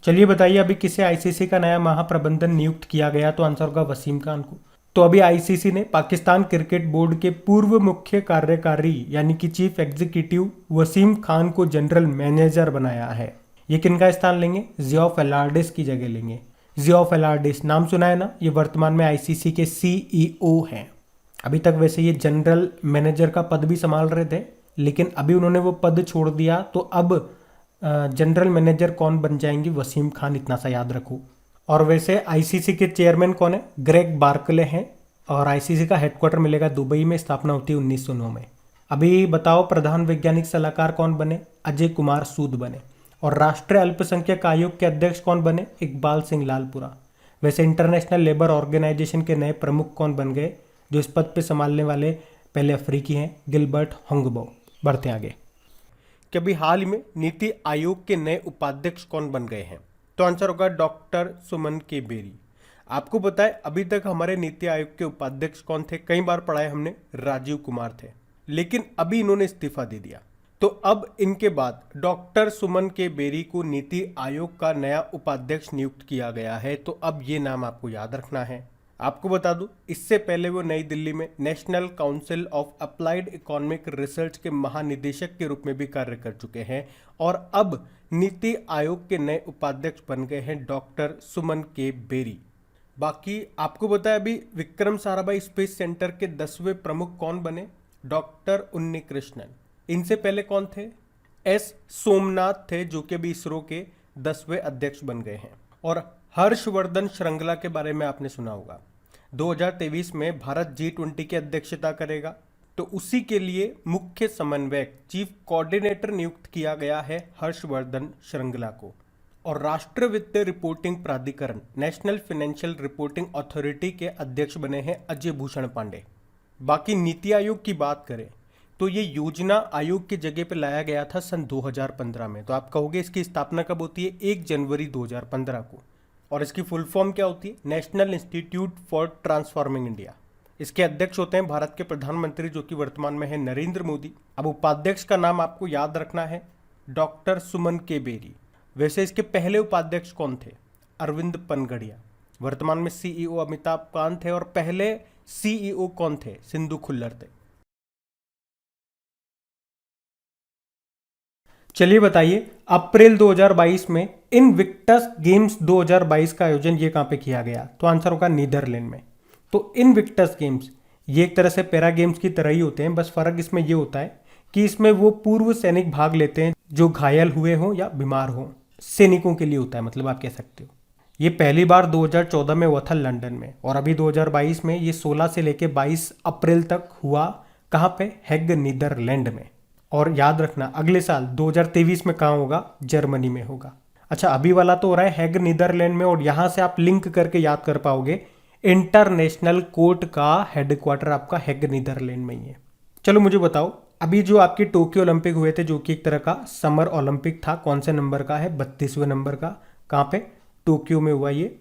चलिए बताइए, अभी किसे आईसीसी का नया महाप्रबंधन नियुक्त किया गया? तो आंसर होगा वसीम खान को। तो अभी आईसीसी ने पाकिस्तान क्रिकेट बोर्ड के पूर्व मुख्य कार्यकारी यानी कि चीफ एग्जीक्यूटिव वसीम खान को जनरल मैनेजर बनाया है। ये किनका स्थान लेंगे? जियोफ एलार्डिस की जगह लेंगे। जियोफ एलार्डिस नाम सुना है ना? ये वर्तमान में आईसीसी के सीईओ हैं। अभी तक वैसे ये जनरल मैनेजर का पद भी संभाल रहे थे, लेकिन अभी उन्होंने वो पद छोड़ दिया। तो अब जनरल मैनेजर कौन बन जाएंगे? वसीम खान, इतना सा याद रखो। और वैसे आईसीसी के चेयरमैन कौन है? ग्रेग बार्कले हैं। और आईसीसी का हेडक्वार्टर मिलेगा दुबई में, स्थापना होती है 1909 में। अभी बताओ, प्रधान वैज्ञानिक सलाहकार कौन बने? अजय कुमार सूद बने। और राष्ट्रीय अल्पसंख्यक आयोग के अध्यक्ष कौन बने? इकबाल सिंह लालपुरा। वैसे इंटरनेशनल लेबर ऑर्गेनाइजेशन के नए प्रमुख कौन बन गए? जो इस पद पे संभालने वाले पहले अफ्रीकी हैं, गिलबर्ट होंगबो। बढ़ते आगे कि अभी हाल ही में नीति आयोग के नए उपाध्यक्ष कौन बन गए हैं? तो आंसर होगा डॉक्टर सुमन के बेरी। आपको पता है अभी तक हमारे नीति आयोग के उपाध्यक्ष कौन थे? कई बार पढ़ा है हमने, राजीव कुमार थे, लेकिन अभी इन्होंने इस्तीफा दे दिया। तो अब इनके बाद डॉक्टर सुमन के बेरी को नीति आयोग का नया उपाध्यक्ष नियुक्त किया गया है। तो अब ये नाम आपको याद रखना है। आपको बता दूं, इससे पहले वो नई दिल्ली में national council of applied economic research के महानिदेशक के रूप में भी कार्य कर चुके हैं। और अब नीति आयोग के नए उपाध्यक्ष बन गए हैं डॉक्टर सुमन के बेरी। बाकी आपको पता है अभी विक्रम साराभाई स्पेस सेंटर के 10वें प्रमुख कौन बने? डॉक्टर उन्नी कृष्णन। इनसे पहले कौन थे? एस सोमनाथ थे, जो कि अभी इसरो के 10वें अध्यक्ष बन गए हैं। और हर्षवर्धन श्रृंगला के बारे में आपने सुना होगा। 2023 में भारत G20 की अध्यक्षता करेगा, तो उसी के लिए मुख्य समन्वयक, चीफ कोऑर्डिनेटर नियुक्त किया गया है हर्षवर्धन श्रृंगला को। और राष्ट्रीय वित्तीय रिपोर्टिंग प्राधिकरण, नेशनल फाइनेंशियल रिपोर्टिंग अथॉरिटी के अध्यक्ष बने हैं अजय भूषण पांडे। बाकी नीति आयोग की बात करें तो ये योजना आयोग की जगह पे लाया गया था सन 2015 में। तो आप कहोगे इसकी स्थापना कब होती है? 1 जनवरी 2015 को। और इसकी फुल फॉर्म क्या होती है? National institute for transforming India. इसके अध्यक्ष होते हैं भारत के प्रधानमंत्री, जो कि वर्तमान में है नरेंद्र मोदी। अब उपाध्यक्ष का नाम आपको याद रखना है, डॉक्टर सुमन के बेरी। वैसे इसके पहले उपाध्यक्ष कौन थे? अरविंद पनगड़िया। वर्तमान में सीईओ अमिताभ कांत थे। और पहले सीईओ कौन थे? सिंधु खुल्लर थे। चलिए बताइए, अप्रैल 2022 में इनविक्टस गेम्स 2022 का आयोजन ये कहाँ पे किया गया? तो आंसर होगा नीदरलैंड में। तो इनविक्टस गेम्स ये एक तरह से पैरा गेम्स की तरह ही होते हैं, बस फर्क इसमें ये होता है कि इसमें वो पूर्व सैनिक भाग लेते हैं जो घायल हुए हों या बीमार हों। सैनिकों के लिए होता है, मतलब आप कह सकते हो। ये पहली बार 2014 में हुआ था लंदन में, और अभी 2022 में ये 16 से लेकर 22 अप्रैल तक हुआ। कहाँ पे? हेग, नीदरलैंड में। और याद रखना, अगले साल 2023 में कहाँ होगा? जर्मनी में होगा। अच्छा, अभी वाला तो हो रहा है हेग, नीदरलैंड में। और यहाँ से आप लिंक करके याद कर पाओगे, इंटरनेशनल कोर्ट का हेडक्वार्टर आपका हेग, नीदरलैंड में ही है। चलो मुझे बताओ, अभी जो आपके टोक्यो ओलंपिक हुए थे, जो कि एक तरह का समर ओलंपिक था, कौन से नंबर का है? 32वें नंबर का। कहाँ पे? टोक्यो में हुआ ये,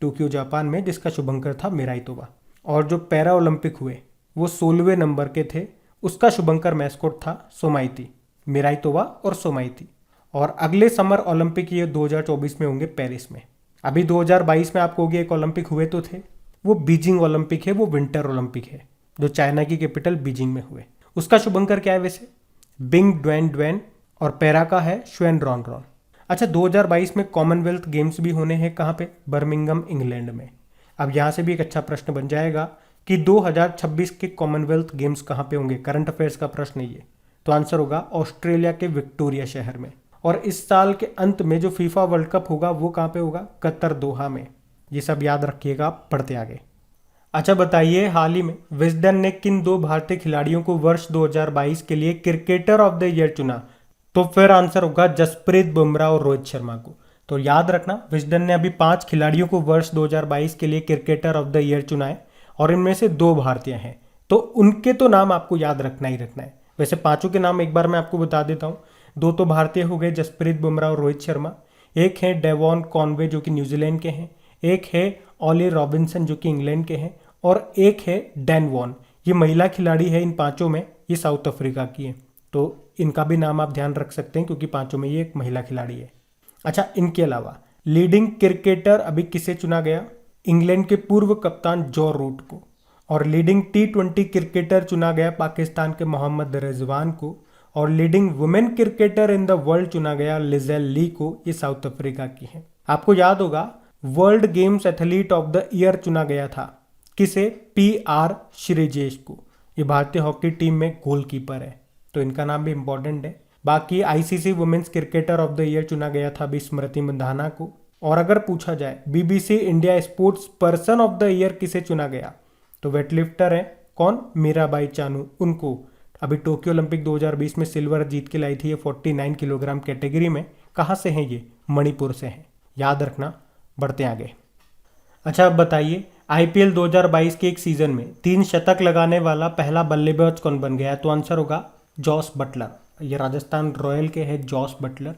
टोक्यो जापान में, जिसका शुभंकर था मिराई तोबा। और जो पैरा ओलंपिक हुए वो 16वें नंबर के थे, उसका शुभंकर मैस्कोट था सोमाइती, मिराई तोबा और सोमाइती। और अगले समर ओलंपिक ये 2024 में होंगे पेरिस में। अभी 2022 में आपको एक ओलंपिक हुए तो थे, वो बीजिंग ओलंपिक है, वो विंटर ओलंपिक है, जो चाइना की कैपिटल बीजिंग में हुए। उसका शुभंकर क्या है वैसे? बिंग ड्वेन ड्वेन, और पैरा का है श्वेन रॉन रॉन। अच्छा, 2022 में कॉमनवेल्थ गेम्स भी होने हैं, कहाँ पे? बर्मिंघम इंग्लैंड में। अब यहाँ से भी एक अच्छा प्रश्न बन जाएगा कि 2026 के कॉमनवेल्थ गेम्स कहाँ पे होंगे। करंट अफेयर्स का प्रश्न है ये। तो आंसर होगा ऑस्ट्रेलिया के विक्टोरिया शहर में। और इस साल के अंत में जो फीफा वर्ल्ड कप होगा वो कहाँ पे होगा? कतर, दोहा में। ये सब याद रखिएगा। पढ़ते आगे। अच्छा बताइए, हाल ही में विजडन ने किन 2 भारतीय खिलाड़ियों को वर्ष 2022 के लिए क्रिकेटर ऑफ द ईयर चुना? तो फिर आंसर होगा जसप्रीत बुमराह और रोहित शर्मा को। तो याद रखना, विजडन ने अभी 5 खिलाड़ियों को वर्ष 2022 के लिए क्रिकेटर ऑफ द ईयर चुना है और इनमें से 2 भारतीय हैं। तो उनके तो नाम आपको याद रखना ही रखना है। वैसे 5 के नाम एक बार मैं आपको बता देता हूँ। 2 तो भारतीय हो गए, जसप्रीत बुमराह और रोहित शर्मा। एक है डेवॉन कॉनवे जो कि न्यूजीलैंड के हैं, एक है ऑली रॉबिन्सन जो कि इंग्लैंड के हैं, और एक है डैन वॉन। ये महिला खिलाड़ी है इन 5 में, ये साउथ अफ्रीका की है। तो इनका भी नाम आप ध्यान रख सकते हैं क्योंकि 5 में ये एक महिला खिलाड़ी है। अच्छा, इनके अलावा लीडिंग क्रिकेटर अभी किसे चुना गया? इंग्लैंड के पूर्व कप्तान जॉ रूट को। और लीडिंग T20 क्रिकेटर चुना गया पाकिस्तान के मोहम्मद रिजवान को। और leading women cricketer in the world चुना गया लिजेल ली को। ये साउथ अफ्रीका की है। आपको याद होगा world games athlete of the year चुना गया था किसे? PR श्रीजेश को। ये भारतीय हॉकी टीम में गोलकीपर है, तो इनका नाम भी इंपॉर्टेंट है। बाकी ICC women's cricketer of the year चुना गया था भी स्मृति मंधाना को। और अगर पूछा जाए BBC India sports person of the year किसे चुना गया, तो वेटलिफ्टर है कौन? मीराबाई चानू, उनको। अभी टोक्यो ओलंपिक 2020 में सिल्वर जीत के लाई थी ये 49 किलोग्राम कैटेगरी में। कहाँ से हैं ये? मणिपुर से हैं, याद रखना। बढ़ते आगे। अच्छा, अब बताइए IPL 2022 के एक सीजन में 3 शतक लगाने वाला पहला बल्लेबाज कौन बन गया? तो आंसर होगा जॉस बटलर। ये राजस्थान रॉयल के हैं जॉस बटलर।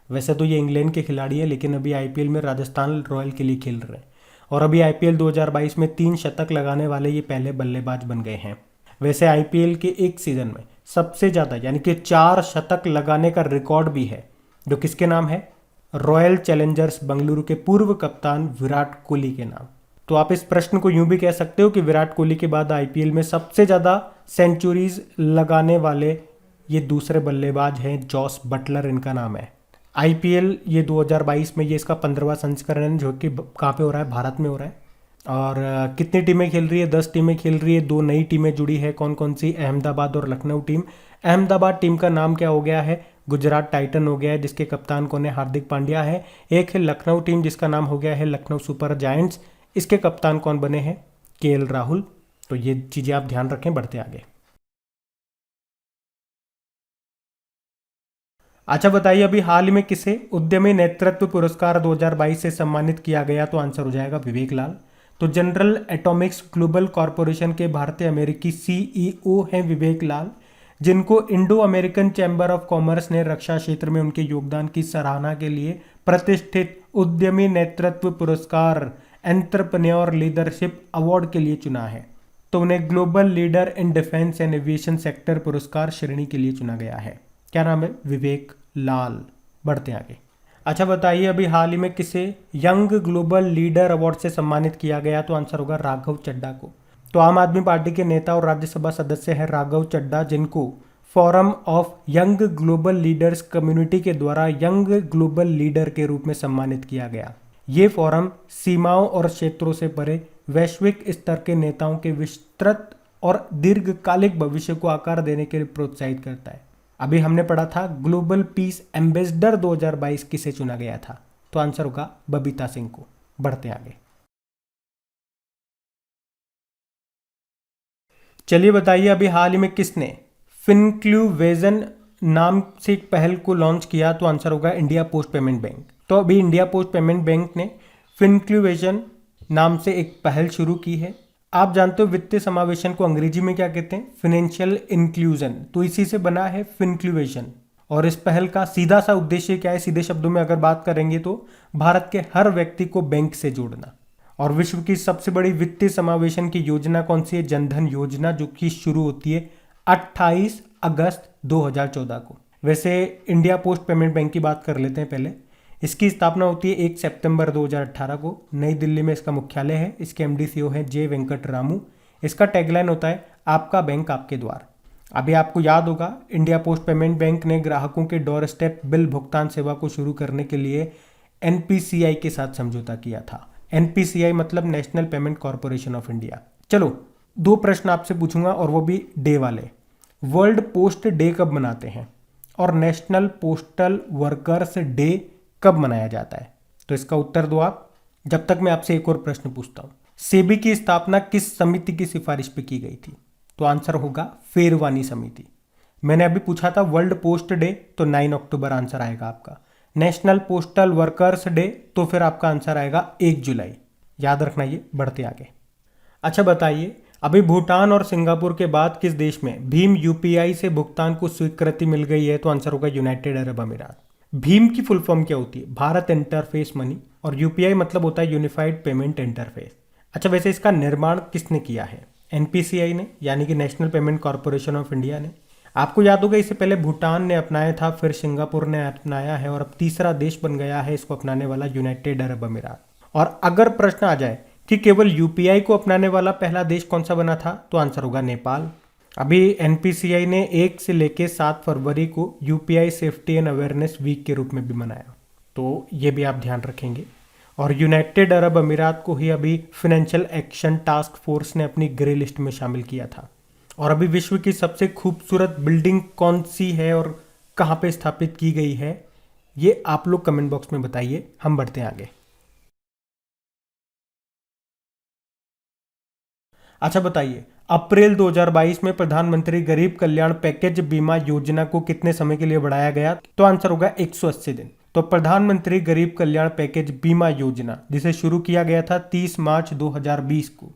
वैसे तो ये इंग्लैंड के खिलाड़ी है, लेकिन अभी IPL में राजस्थान रॉयल के लिए खेल रहे हैं। और अभी IPL 2022 में 3 शतक लगाने वाले ये पहले बल्लेबाज बन गए हैं। वैसे IPL के एक सीजन में सबसे ज़्यादा यानी कि 4 शतक लगाने का रिकॉर्ड भी है, जो किसके नाम है? रॉयल चैलेंजर्स बेंगलुरु के पूर्व कप्तान विराट कोहली के नाम। तो आप इस प्रश्न को यूं भी कह सकते हो कि विराट कोहली के बाद IPL में सबसे ज़्यादा सेंचुरीज लगाने वाले ये दूसरे बल्लेबाज हैं जॉस बटलर, इनका नाम है। IPL ये 2022 में ये इसका 15वां संस्करण है, जो कि कहाँ पे हो रहा है? भारत में हो रहा है। और कितनी टीमें खेल रही है? 10 टीमें खेल रही है। 2 नई टीमें जुड़ी है। कौन कौन सी? अहमदाबाद और लखनऊ टीम। अहमदाबाद टीम का नाम क्या हो गया है? गुजरात टाइटन हो गया है, जिसके कप्तान कौन है? हार्दिक पांड्या है। एक है लखनऊ टीम जिसका नाम हो गया है लखनऊ सुपर जायंट्स, इसके कप्तान कौन बने हैं? KL राहुल। तो ये चीज़ें आप ध्यान रखें। बढ़ते आगे। अच्छा बताइए, अभी हाल ही में किसे उद्यमी नेतृत्व पुरस्कार 2022 से सम्मानित किया गया? तो आंसर हो जाएगा विवेक लाल। तो जनरल एटॉमिक्स ग्लोबल कॉरपोरेशन के भारतीय अमेरिकी CEO हैं विवेक लाल, जिनको Indo American chamber of commerce ने रक्षा क्षेत्र में उनके योगदान की सराहना के लिए प्रतिष्ठित उद्यमी नेतृत्व पुरस्कार एंटरप्रेन्योर लीडरशिप अवार्ड के लिए चुना है। तो उन्हें global leader in defence and aviation sector पुरस्कार श्रेणी के लिए चुना गया है। क्या नाम है? विवेक लाल। बढ़ते आगे। अच्छा बताइए, अभी हाल ही में किसे यंग ग्लोबल लीडर अवार्ड से सम्मानित किया गया? तो आंसर होगा राघव चड्ढा को। तो आम आदमी पार्टी के नेता और राज्यसभा सदस्य हैं राघव चड्ढा, जिनको forum of young global leaders community के द्वारा यंग ग्लोबल लीडर के रूप में सम्मानित किया गया। ये फोरम सीमाओं और क्षेत्रों से परे वैश्विक स्तर के नेताओं के विस्तृत और दीर्घकालिक भविष्य को आकार देने के लिए प्रोत्साहित करता है। अभी हमने पढ़ा था ग्लोबल पीस एम्बेसडर 2022 किसे चुना गया था? तो आंसर होगा बबीता सिंह को। बढ़ते आगे। चलिए बताइए, अभी हाल ही में किसने फिनक्लूवेजन नाम से एक पहल को लॉन्च किया? तो आंसर होगा इंडिया पोस्ट पेमेंट बैंक। तो अभी इंडिया पोस्ट पेमेंट बैंक ने फिनक्लूवेजन नाम से एक पहल शुरू की है। आप जानते हो वित्तीय समावेशन को अंग्रेजी में क्या कहते हैं? Financial inclusion. तो इसी से बना है फिनक्लूवेशन। और इस पहल का सीधा सा उद्देश्य क्या है? सीधे शब्दों में अगर बात करेंगे तो भारत के हर व्यक्ति को बैंक से जोड़ना। और विश्व की सबसे बड़ी वित्तीय समावेशन की योजना कौन सी है? जनधन योजना, जो कि शुरू होती है 28 अगस्त 2014 को। वैसे इंडिया पोस्ट पेमेंट बैंक की बात कर लेते हैं पहले। इसकी स्थापना होती है 1 सितंबर 2018 को। नई दिल्ली में इसका मुख्यालय है। इसके MD CEO हैं J वेंकट रामू। इसका टैगलाइन होता है आपका बैंक आपके द्वार। अभी आपको याद होगा इंडिया पोस्ट पेमेंट बैंक ने ग्राहकों के डोर स्टेप बिल भुगतान सेवा को शुरू करने के लिए एनपीसीआई के साथ समझौता किया था। एनपीसीआई मतलब national payment corporation of India. चलो 2 प्रश्न आपसे पूछूंगा और वो भी डे वाले। वर्ल्ड पोस्ट डे कब मनाते हैं और नेशनल पोस्टल वर्कर्स डे कब मनाया जाता है? तो इसका उत्तर दो आप, जब तक मैं आपसे एक और प्रश्न पूछता हूं। सेबी की स्थापना किस समिति की सिफारिश पे की गई थी? तो आंसर होगा फेरवानी समिति। मैंने अभी पूछा था वर्ल्ड पोस्ट डे, तो 9 अक्टूबर आंसर आएगा आपका। नेशनल पोस्टल वर्कर्स डे, तो फिर आपका आंसर आएगा 1 जुलाई। याद रखना, ये बढ़ते आगे। अच्छा बताइए, अभी भूटान और सिंगापुर के बाद किस देश में भीम यूपीआई से भुगतान को स्वीकृति मिल गई है? तो आंसर होगा यूनाइटेड अरब अमीरात। भीम की फुल फॉर्म क्या होती है? भारत इंटरफेस मनी, और यूपीआई मतलब होता है यूनिफाइड पेमेंट इंटरफेस। अच्छा, वैसे इसका निर्माण किसने किया है? एनपीसीआई ने, यानी कि national payment corporation of India ने। आपको याद होगा इससे पहले भूटान ने अपनाया था, फिर सिंगापुर ने अपनाया है और अब तीसरा देश बन गया है इसको अपनाने वाला यूनाइटेड अरब अमीरात। और अगर प्रश्न आ जाए कि केवल यूपीआई को अपनाने वाला पहला देश कौन सा बना था, तो आंसर होगा नेपाल। अभी एनपीसीआई ने 1 से लेकर 7 फरवरी को UPI safety and awareness week के रूप में भी मनाया, तो ये भी आप ध्यान रखेंगे। और यूनाइटेड अरब अमीरात को ही अभी फाइनेंशियल एक्शन टास्क फोर्स ने अपनी ग्रे लिस्ट में शामिल किया था। और अभी विश्व की सबसे खूबसूरत बिल्डिंग कौन सी है और कहाँ पे स्थापित की गई है, ये आप लोग कमेंट बॉक्स में बताइए। हम बढ़ते हैं आगे। अच्छा बताइए, अप्रैल 2022 में प्रधानमंत्री गरीब कल्याण पैकेज बीमा योजना को कितने समय के लिए बढ़ाया गया? तो आंसर होगा 180 दिन। तो प्रधानमंत्री गरीब कल्याण पैकेज बीमा योजना जिसे शुरू किया गया था 30 मार्च 2020 को।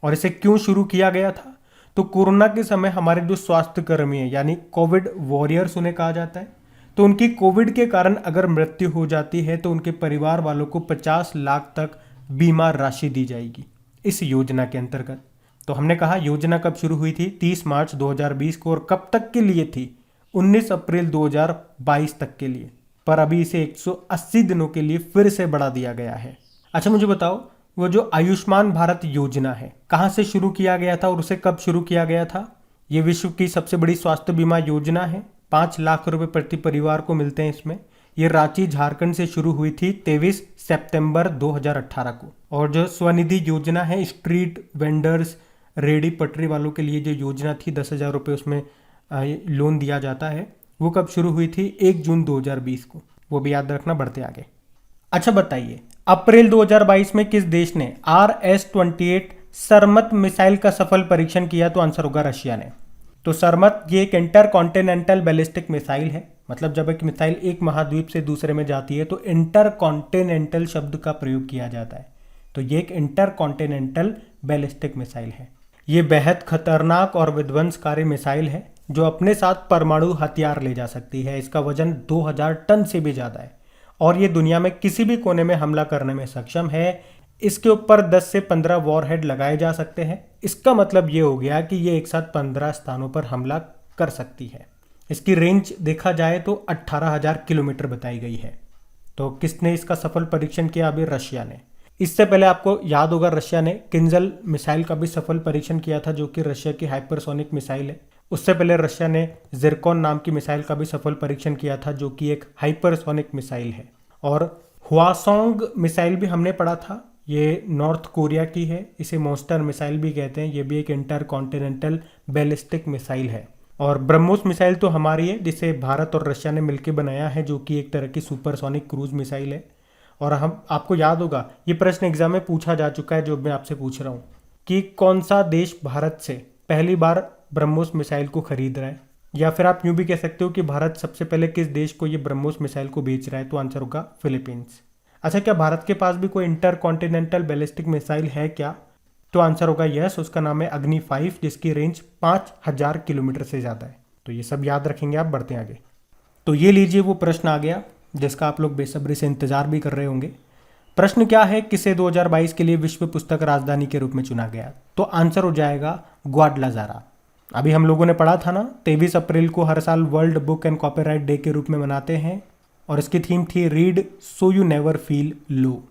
और इसे क्यों शुरू किया गया था? तो कोरोना के समय हमारे जो स्वास्थ्य कर्मी हैं, यानी कोविड वॉरियर्स उन्हें कहा जाता है, तो उनकी कोविड के कारण अगर मृत्यु हो जाती है तो उनके परिवार वालों को 50 लाख तक बीमा राशि दी जाएगी इस योजना के अंतर्गत। तो हमने कहा योजना कब शुरू हुई थी? 30 मार्च 2020 को। और कब तक के लिए थी? 19 अप्रैल 2022 तक के लिए। पर अभी इसे 180 दिनों के लिए फिर से बढ़ा दिया गया है। अच्छा मुझे बताओ, वो जो आयुष्मान भारत योजना है कहाँ से शुरू किया गया था और उसे कब शुरू किया गया था? ये विश्व की सबसे बड़ी स्वास्थ्य बीमा योजना है। 5 लाख रुपए प्रति परिवार को मिलते हैं इसमें। ये रांची झारखंड से शुरू हुई थी 23 सितंबर 2018 को। और जो स्वनिधि योजना है, स्ट्रीट वेंडर्स, रेडी पटरी वालों के लिए जो योजना थी 10,000 रुपये उसमें लोन दिया जाता है, वो कब शुरू हुई थी? 1 जून 2020 को। वो भी याद रखना, बढ़ते आगे। अच्छा बताइए, अप्रैल 2022 में किस देश ने RS-28 सरमत मिसाइल का सफल परीक्षण किया? तो आंसर होगा रशिया ने। तो सरमत ये एक इंटर कॉन्टिनेंटल बैलिस्टिक मिसाइल है। मतलब जब एक मिसाइल एक महाद्वीप से दूसरे में जाती है तो इंटर कॉन्टिनेंटल शब्द का प्रयोग किया जाता है। तो ये एक इंटर कॉन्टिनेंटल बैलिस्टिक मिसाइल है। ये बेहद खतरनाक और विध्वंसकारी मिसाइल है जो अपने साथ परमाणु हथियार ले जा सकती है। इसका वजन 2000 टन से भी ज़्यादा है और ये दुनिया में किसी भी कोने में हमला करने में सक्षम है। इसके ऊपर 10 से 15 वॉरहेड लगाए जा सकते हैं। इसका मतलब ये हो गया कि ये एक साथ 15 स्थानों पर हमला कर सकती है। इसकी रेंज देखा जाए तो 18,000 किलोमीटर बताई गई है। तो किसने इसका सफल परीक्षण किया? अभी रशिया ने। इससे पहले आपको याद होगा रशिया ने किंजल मिसाइल का भी सफल परीक्षण किया था, जो कि रशिया की हाइपरसोनिक मिसाइल है। उससे पहले रशिया ने जिरकॉन नाम की मिसाइल का भी सफल परीक्षण किया था, जो कि एक हाइपरसोनिक मिसाइल है। और हुआसोंग मिसाइल भी हमने पढ़ा था, ये नॉर्थ कोरिया की है। इसे मॉन्स्टर मिसाइल भी कहते हैं। ये भी एक इंटर कॉन्टिनेंटल बैलिस्टिक मिसाइल है। और ब्रह्मोस मिसाइल तो हमारी है, जिसे भारत और रशिया ने मिलकर बनाया है, जो कि एक तरह की सुपरसोनिक क्रूज मिसाइल है। और हम आपको याद होगा ये प्रश्न एग्जाम में पूछा जा चुका है, जो मैं आपसे पूछ रहा हूँ कि कौन सा देश भारत से पहली बार ब्रह्मोस मिसाइल को खरीद रहा है, या फिर आप यूँ भी कह सकते हो कि भारत सबसे पहले किस देश को ये ब्रह्मोस मिसाइल को बेच रहा है? तो आंसर होगा फिलीपींस। अच्छा, क्या भारत के पास भी कोई इंटर कॉन्टिनेंटल बैलिस्टिक मिसाइल है क्या? तो आंसर होगा यस। उसका नाम है अग्नि 5, जिसकी रेंज 5000 किलोमीटर से ज़्यादा है। तो ये सब याद रखेंगे आप। बढ़ते हैं आगे। तो ये लीजिए वो प्रश्न आ गया जिसका आप लोग बेसब्री से इंतजार भी कर रहे होंगे। प्रश्न क्या है, किसे 2022 के लिए विश्व पुस्तक राजधानी के रूप में चुना गया? तो आंसर हो जाएगा ग्वाडलाजारा। अभी हम लोगों ने पढ़ा था ना, 23 अप्रैल को हर साल world book and copyright day के रूप में मनाते हैं और इसकी थीम थी read so you never feel low.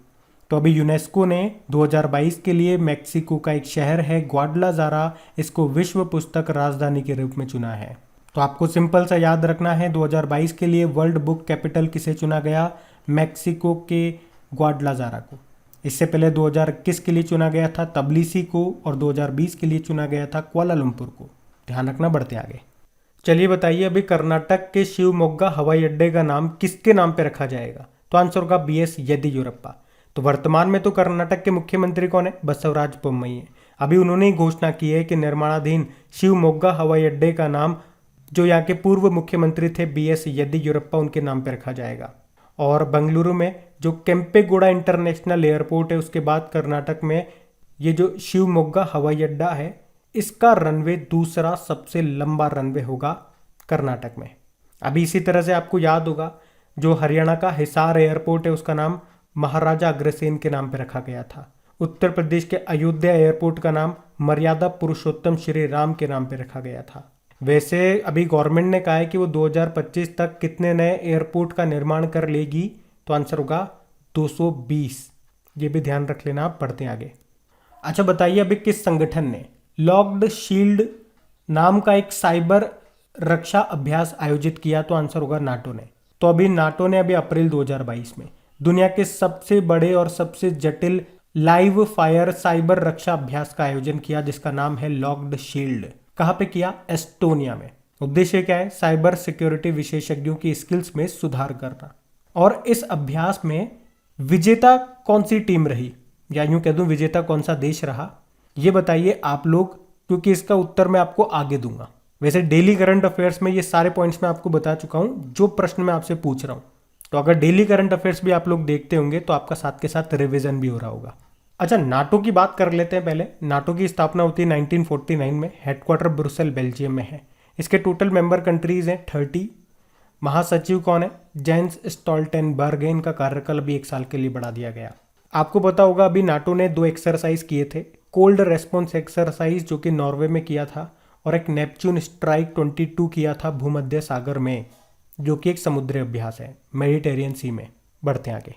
तो अभी यूनेस्को ने 2022 के लिए मैक्सिको का एक शहर है ग्वाडलाजारा, इसको विश्व पुस्तक राजधानी के रूप में चुना है। तो आपको सिंपल सा याद रखना है, 2022 के लिए वर्ल्ड बुक कैपिटल किसे चुना गया? मैक्सिको के ग्वाडलाजारा को। इससे पहले 2021 के लिए चुना गया था तबलीसी को, और 2020 के लिए चुना गया था कुआलालंपुर को। ध्यान रखना, बढ़ते आगे। चलिए बताइए, अभी कर्नाटक के शिवमोग्गा हवाई अड्डे का नाम किसके नाम पे रखा जाएगा? तो आंसर होगा BS येदियुरप्पा। तो वर्तमान में तो कर्नाटक के मुख्यमंत्री कौन है? बसवराज बोम्मई है। अभी उन्होंने ही घोषणा की है कि निर्माणाधीन शिवमोग्गा हवाई अड्डे का नाम जो यहाँ के पूर्व मुख्यमंत्री थे BS येदियुरप्पा, उनके नाम पे रखा जाएगा। और बेंगलुरु में जो केम्पेगौड़ा इंटरनेशनल एयरपोर्ट है, उसके बाद कर्नाटक में ये जो शिवमोग्गा हवाई अड्डा है, इसका रनवे दूसरा सबसे लंबा रनवे होगा कर्नाटक में। अभी इसी तरह से आपको याद होगा जो हरियाणा का हिसार एयरपोर्ट है, उसका नाम महाराजा अग्रसेन के नाम पे रखा गया था। उत्तर प्रदेश के अयोध्या एयरपोर्ट का नाम मर्यादा पुरुषोत्तम श्री राम के नाम पे रखा गया था। वैसे अभी गवर्नमेंट ने कहा है कि वो 2025 तक कितने नए एयरपोर्ट का निर्माण कर लेगी? तो आंसर होगा 220। ये भी ध्यान रख लेना आप, पढ़ते आगे। अच्छा बताइए, अभी किस संगठन ने लॉक्ड शील्ड नाम का एक साइबर रक्षा अभ्यास आयोजित किया? तो आंसर होगा नाटो ने। तो अभी नाटो ने अभी अप्रैल 2022 में दुनिया के सबसे बड़े और सबसे जटिल लाइव फायर साइबर रक्षा अभ्यास का आयोजन किया, जिसका नाम है लॉक्ड शील्ड। कहाँ पे किया? एस्टोनिया में। उद्देश्य क्या है? साइबर सिक्योरिटी विशेषज्ञों की स्किल्स में सुधार करना। और इस अभ्यास में विजेता कौन सी टीम रही, या यूं कह दूं विजेता कौन सा देश रहा, ये बताइए आप लोग, क्योंकि इसका उत्तर मैं आपको आगे दूंगा। वैसे डेली करंट अफेयर्स में ये सारे पॉइंट्स मैं आपको बता चुका हूं जो प्रश्न मैं आपसे पूछ रहा हूं। तो अगर डेली करंट अफेयर्स भी आप लोग देखते होंगे तो आपका साथ के साथ रिवीजन भी हो रहा होगा। अच्छा, नाटो की बात कर लेते हैं पहले। नाटो की स्थापना होती है 1949 में। हेडक्वार्टर ब्रुसेल बेल्जियम में है। इसके टोटल मेंबर कंट्रीज हैं 30। महासचिव कौन है? जेंस स्टोल्टेनबर्ग है। इनका कार्यकाल अभी 1 साल के लिए बढ़ा दिया गया। आपको पता होगा अभी नाटो ने 2 एक्सरसाइज किए थे। कोल्ड रेस्पॉन्स एक्सरसाइज जो कि नॉर्वे में किया था, और एक नेपच्यून स्ट्राइक 22 किया था भूमध्य सागर में, जो कि एक समुद्री अभ्यास है मेडिटेरियन सी में। बढ़ते हैं आगे।